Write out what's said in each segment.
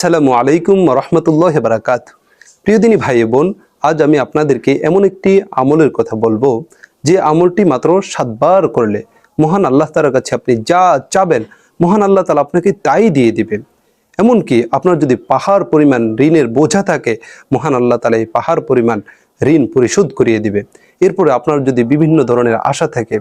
আসসালামু আলাইকুম রহমতুল্লাহ বারাকাত। প্রিয় দিনী ভাই বোন, আজ আমি আপনাদেরকে এমন একটি আমলের কথা বলবো যে আমলটি মাত্র 7 বার করলে মহান আল্লাহ তাআলার কাছে আপনি যা চাবেন মহান আল্লাহ তাআলা আপনাকে তাই দিয়ে দিবেন। এমনকি আপনার যদি পাহাড় পরিমাণ ঋণের বোঝা থাকে, মহান আল্লাহ তাআলা এই পাহাড় পরিমাণ ঋণ পরিশোধ করিয়ে দিবে। এরপরে আপনার যদি বিভিন্ন ধরনের আশা থাকে,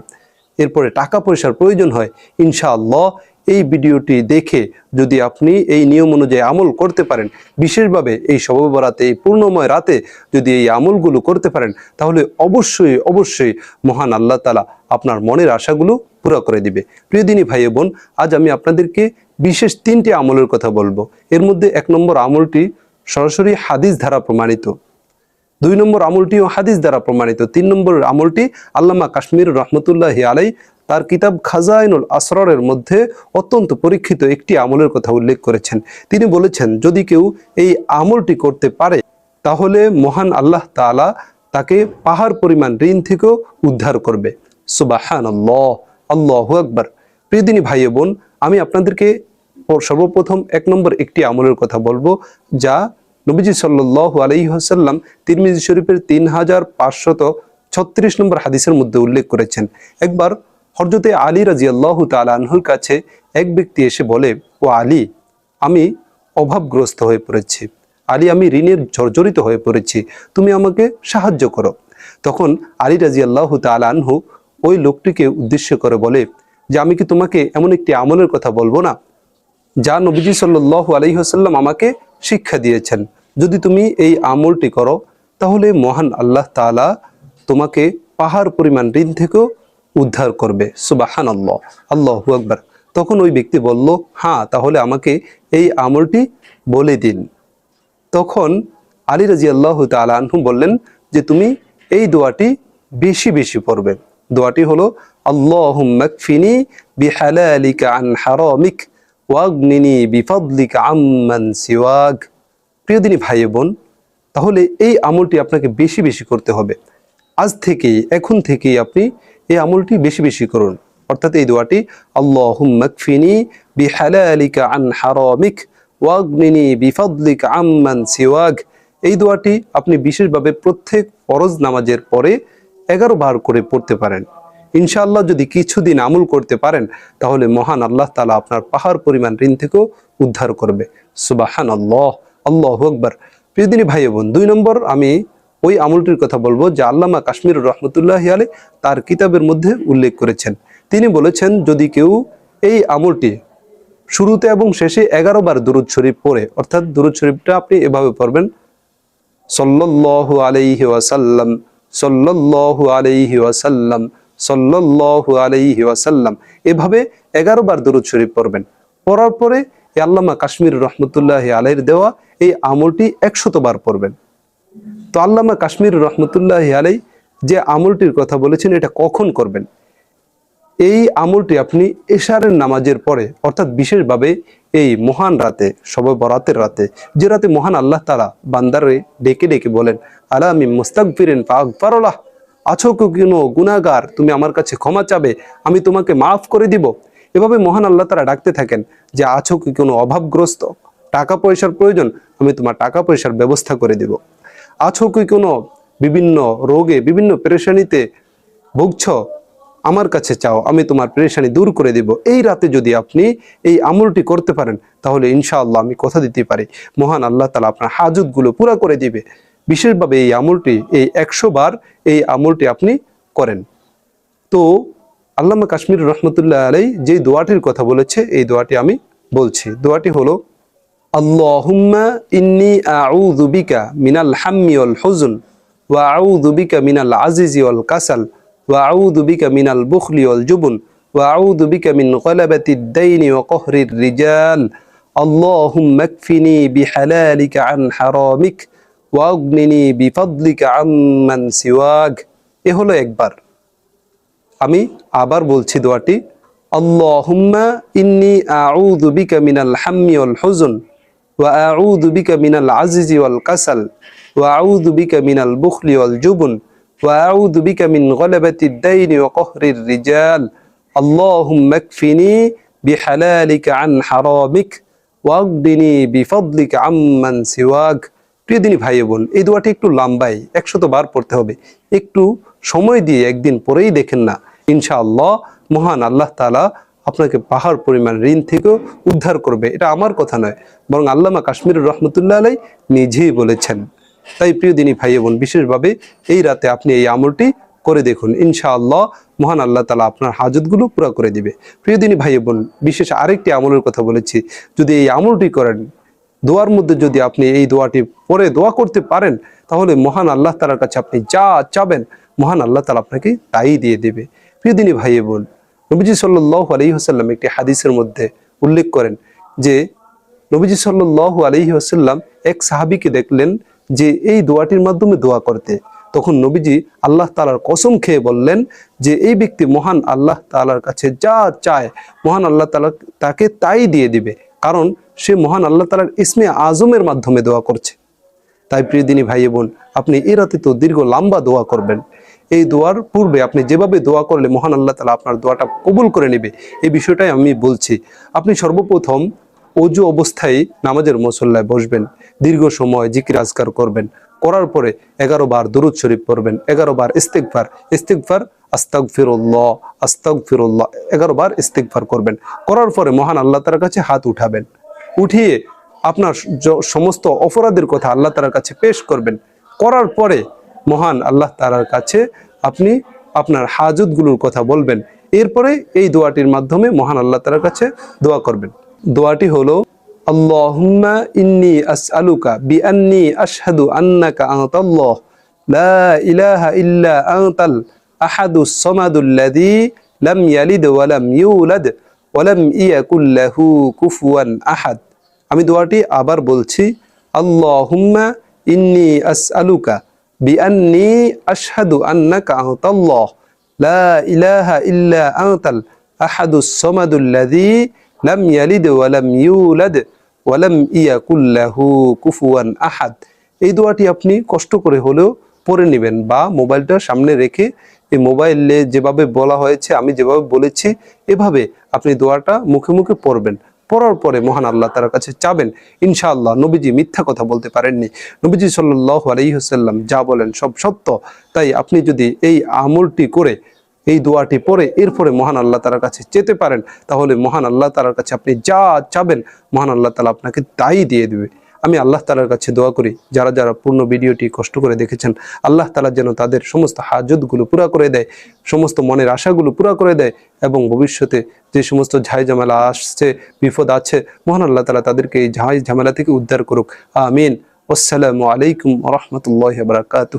এরপরে টাকা পয়সার প্রয়োজন হয়, ইনশাআল্লাহ এই ভিডিওটি দেখে যদি আপনি এই নিয়ম অনুযায়ী আমল করতে পারেন, বিশেষভাবে এই শবে বরাতে, এই পূর্ণময় রাতে যদি এই আমলগুলো করতে পারেন, তাহলে অবশ্যই অবশ্যই মহান আল্লাহ তাআলা আপনার মনের আশাগুলো পুরো করে দিবে। প্রিয় দিনী ভাই বোন, আজ আমি আপনাদেরকে বিশেষ 3টি আমলের কথা বলবো। এর মধ্যে 1 নম্বর আমলটি সরাসরি হাদিস দ্বারা প্রমাণিত, 2 নম্বর আমলটিও হাদিস দ্বারা প্রমাণিত, 3 নম্বর আমলটি আল্লামা কাশ্মীর রহমতুল্লাহি আলাইহি তার কিতাব খাজাইনুল আসরারের মধ্যে অত্যন্ত পরীক্ষিত একটি আমলের কথা উল্লেখ করেছেন। তিনি বলেছেন, যদি কেউ এই আমলটি করতে পারে তাহলে মহান আল্লাহ তাআলা তাকে পাহাড় পরিমাণ ঋণ থেকেও উদ্ধার করবে। সুবহানাল্লাহ, আল্লাহু আকবার। প্রিয় দিনী ভাই বোন, আমি আপনাদেরকে সর্বপ্রথম 1 নম্বর একটি আমলের কথা বলবো, যা নবীজি সাল্লাল্লাহু আলাইহি ওয়াসাল্লাম তিরমিজি শরীফের 3536 নম্বর হাদিসের মধ্যে উল্লেখ করেছেন। একবার হযরতে আলী রাদিয়াল্লাহু তাআলা আনহুর কাছে এক ব্যক্তি এসে বলে, ও আলী, আমি অভাবগ্রস্ত হয়ে পড়েছি, আলী আমি ঋণের জর্জরিত হয়ে পড়েছি, তুমি আমাকে সাহায্য করো। তখন আলী রাদিয়াল্লাহু তাআলা আনহু ওই লোকটিকে উদ্দেশ্য করে বলে যে, আমি কি তোমাকে এমন একটি আমলের কথা বলবো না যা নবীজি সাল্লাল্লাহু আলাইহি ওয়াসাল্লাম আমাকে শিক্ষা দিয়েছেন? যদি তুমি এই আমলটি করো তাহলে মহান আল্লাহ তাআলা তোমাকে পাহাড় পরিমাণ ঋণ থেকেও উদ্ধার করবে। সুবহানাল্লাহ, আল্লাহু আকবার। তখন ওই ব্যক্তি বলল, হ্যাঁ, তাহলে আমাকে এই আমলটি বলে দিন। তখন আলী রাদিয়াল্লাহু তাআলা আনহু বললেন যে, তুমি এই দোয়াটি বেশি বেশি পড়বে। দোয়াটি হলো, আল্লাহুম্মা কফিনি বিহালালিকা আন হারামিক ওয়াগনিনি বিফাদলিকা আম্মান সিওয়াক। প্রিয় দিনী ভাই বোন, তাহলে এই আমলটি আপনাকে বেশি বেশি করতে হবে। আজ থেকেই, এখন থেকেই আপনি এই আমলটি বেশি বেশি করুন। অর্থাৎ এই দোয়াটি, আল্লাহুম্মা কফিনি বিহালালিকা আন হারামিক ওয়াগনিনি বিফাদলিকা আম্মান সিওয়াক। এই দোয়াটি আপনি বিশেষভাবে প্রত্যেক ফরজ নামাজের পরে 11 বার করে পড়তে পারেন। ইনশাআল্লাহ যদি কিছুদিন আমল করতে পারেন তাহলে মহান আল্লাহ তাআলা আপনার পাহাড় পরিমাণ ঋণ থেকেও উদ্ধার করবে। সুবহানাল্লাহ, আল্লাহু আকবার। প্রিয় দিনী ভাই বোন, 2 নম্বর আমি ওই আমলটির কথা বলবো যা আল্লামা কাশ্মীর রহমতুল্লাহি আলাইহি তার কিতাবের মধ্যে উল্লেখ করেছেন। তিনি বলেছেন, যদি কেউ এই আমলটি শুরুতে এবং শেষে 11 বার দুরূদ শরীফ পড়ে, অর্থাৎ দুরূদ শরীফটা আপনি এভাবে পড়বেন, সাল্লাল্লাহু আলাইহি ওয়াসাল্লাম, সাল্লাল্লাহু আলাইহি ওয়াসাল্লাম, সাল্লাল্লাহু আলাইহি ওয়াসাল্লাম, এভাবে 11 বার দুরূদ শরীফ পড়বেন। পড়ার পরে আল্লামা কাশ্মীর রহমতুল্লাহি আলাইহির দেওয়া এই আমলটি 100 বার পড়বেন। তো আল্লামা কাশ্মীর রহমতুল্লাহি আলাইহি যে আমলটির কথা বলেছেন, এটা কখন করবেন? এই আমলটি আপনি এশারের নামাজের পরে, অর্থাৎ বিশেষভাবে এই মহান রাতে, শবে বরাতের রাতে, যে রাতে মহান আল্লাহ তাআলা বান্দারে ডেকে ডেকে বলেন, আলা আমি মুস্তাগফিরিন ফাগফারলাহ, আছো কোনো গুনাহগার, তুমি আমার কাছে ক্ষমা চাবে, আমি তোমাকে মাফ করে দিব। এভাবে মহান আল্লাহ তাআলা ডাকতে থাকেন যে, আছো কি কোনো অভাবগ্রস্ত, টাকা পয়সার প্রয়োজন, আমি তোমার টাকা পয়সার ব্যবস্থা করে দিব। আছো কি কোনো বিভিন্ন রোগে, বিভিন্ন পেরেশানিতে ভুগছ, আমার কাছে চাও, আমি তোমার পেরেশানি দূর করে দিব। এই রাতে যদি আপনি এই আমলটি করতে পারেন তাহলে ইনশাআল্লাহ আমি কথা দিতে পারি মহান আল্লাহ তাআলা আপনার হাজতগুলো পুরা করে দিবে। বিশেষভাবে এই আমলটি, এই 100 বার এই আমলটি আপনি করেন। তো আল্লামা কাশ্মীর রহমতুল্লাহ আলাইহি যে দোয়াটির কথা বলেছে, এই দোয়াটি আমি বলছি। দোয়াটি হলো, আল্লাহুম্মা ইন্নী আউযু বিকা মিনাল হাম্মি ওয়াল হুজন ওয়া আউযু বিকা মিনাল আজিজি ওয়াল কাসাল ওয়া আউযু বিকা মিনাল বুখলি ওয়াল জুবন ওয়া আউযু বিকা মিন গলাবাতিদ দাইনি ওয়া কহরির রিজাল। আল্লাহুম্মা কফিনি বিহালালিকা আন হারামিক ওয়াগনিনি বিফাদলিকা আম্মান সিওয়াক। এ হলো একবার। আমি আবার বলছি দোয়াটি, আল্লাহুম্মা ইন্নী আউযু বিকা মিনাল হাম্মি ওয়াল হুজন ওয়া আউযু বিকা মিনাল আজিজি ওয়াল কাসাল ওয়া আউযু বিকা মিনাল বুখলি ওয়াল জুবন ওয়া আউযু বিকা মিন গলাবাতিদ দাইনি ওয়া কহরির রিজাল। আল্লাহুম্মা কফিনি বিহালালিকা আন হারামিক ওয়াগদিনি বিফাদলিকা আম্মান সিওয়াক। প্রিয় দিনী ভাই বোন, এই দোয়াটি একটু লম্বাই, 100 বার পড়তে হবে। একটু সময় দিয়ে একদিন পরেই দেখেন না, ইনশাআল্লাহ মহান আল্লাহ তাআলা আপনাকে পাহাড় পরিমাণ ঋণ থেকেও উদ্ধার করবে। এটা আমার কথা নয়, বরং আল্লামা কাশ্মীরুর রহমতুল্লাহ আলাই নিজেই বলেছেন। তাই প্রিয় দিনী ভাই বোন, বিশেষভাবে এই রাতে আপনি এই আমলটি করে দেখুন, ইনশাআল্লাহ মহান আল্লাহ তাআলা আপনার হাজতগুলো পুরা করে দিবে। প্রিয় দিনী ভাই বোন, বিশেষ আরেকটি আমলের কথা বলেছি, যদি এই আমলটি করেন, দোয়ার মধ্যে যদি আপনি এই দোয়াটি পরে দোয়া করতে পারেন, তাহলে মহান আল্লাহ তাআলার কাছে আপনি যা চাবেন মহান আল্লাহ তাআলা আপনাকে তাই দিয়ে দেবে। প্রিয় দিনী ভাই বোন, নবীজি সাল্লাল্লাহু আলাইহি ওয়াসাল্লাম একটি হাদিসের মধ্যে উল্লেখ করেন যে নবীজি সাল্লাল্লাহু আলাইহি ওয়াসাল্লাম এক সাহাবীকে দেখলেন যে এই দোয়াটির মাধ্যমে দোয়া করতে। তখন নবীজি আল্লাহ তাআলার কসম খেয়ে বললেন যে এই ব্যক্তি মহান আল্লাহ তাআলার কাছে যা চায় মহান আল্লাহ তাআলা তাকে তাই দিয়ে দিবে, কারণ সে মহান আল্লাহ তাআলার ইসমে আজমের মাধ্যমে দোয়া করছে। তাই প্রিয় দিনী ভাই বোন, আপনি এই রাতে তো দীর্ঘ লম্বা দোয়া করবেন। এই দোয়ার পূর্বে আপনি যেভাবে দোয়া করলে মহান আল্লাহ তাআলা আপনার দোয়াটা কবুল করে নেবে, এই বিষয়টাই আমি বলছি। আপনি সর্বপ্রথম অজু অবস্থায় নামাজের মুসল্লায় বসবেন, দীর্ঘ সময় জিকির আজকার করবেন, করার পরে 11 বার দুরূদ শরীফ পড়বেন, 11 বার ইস্তিগফার আস্তাগফিরুল্লাহ আস্তাগফিরুল্লাহ 11 বার ইস্তিগফার করবেন। করার পরে মহান আল্লাহ তাআলার কাছে হাত উঠাবেন, উঠিয়ে আপনার সমস্ত অপরাধের কথা আল্লাহ তাআলার কাছে পেশ করবেন। করার পরে মহান আল্লাহ তাআলার কাছে আপনি আপনার হাজতগুলোর কথা বলবেন। এরপরে এই দোয়াটির মাধ্যমে মহান আল্লাহ তাআলার কাছে দোয়া করবেন। দোয়াটি হলো আল্লাহুম্মা ইন্নী আসআলুকা বিআন্নী আশহাদু আন্নাকা আনতাল্লাহ লা ইলাহা ইল্লা আনতাল আহাদুস সামাদুল্লাযী লাম ইয়ালিদ ওয়া লাম ইউলাদ ওয়া লাম ইয়াকুল লাহু কুফুয়ান আহাদ। আমি দোয়াটি আবার বলছি, আল্লাহুম্মা ইন্নী আসআলুকা বিআন্নী আশহাদু আন্নাকা আনতাল্লাহ লা ইলাহা ইল্লা আনতাল আহাদুস সামাদুল্লাযী লাম ইয়ালিদ ওয়া লাম ইউলাদ ওয়া লাম ইয়াকুল লাহু কুফুয়ান আহাদ। এই দোয়াটি আপনি কষ্ট করে হলেও পড়ে নেবেন, বা মোবাইলটা সামনে রেখে এই মোবাইলে যেভাবে বলা হয়েছে আমি যেভাবে বলেছি এভাবে আপনি দোয়াটা মুখে মুখে পড়বেন। পড়ার পরে মহান আল্লাহ তাআলার কাছে চাবেন। ইনশাআল্লাহ নবীজি মিথ্যা কথা বলতে পারেননি। নবীজি সাল্লাল্লাহু আলাইহি ওয়াসাল্লাম যা বলেন সব সত্য। তাই আপনি যদি এই আমলটি করে এই দোয়াটি পড়ে এরপরে মহান আল্লাহ তাআলার কাছে যেতে পারেন, তাহলে মহান আল্লাহ তাআলার কাছে আপনি যা চাবেন মহান আল্লাহ তাআলা আপনাকে তাই দিয়ে দেবে। আমি আল্লাহ তাআলার কাছে দোয়া করি, যারা যারা পূর্ণ ভিডিওটি কষ্ট করে দেখেছেন, আল্লাহ তাআলা যেন তাদের সমস্ত হাজতগুলো পুরা করে দেয়, সমস্ত মনের আশাগুলো পুরা করে দেয়, এবং ভবিষ্যতে যে সমস্ত ঝাই ঝামেলা আসছে, বিপদ আছে, মহান আল্লাহ তাআলা তাদেরকে এই ঝাই ঝামেলা থেকে উদ্ধার করুক। আমিন। আসসালামু আলাইকুম ওয়া রাহমাতুল্লাহি ওয়া বারাকাতুহু।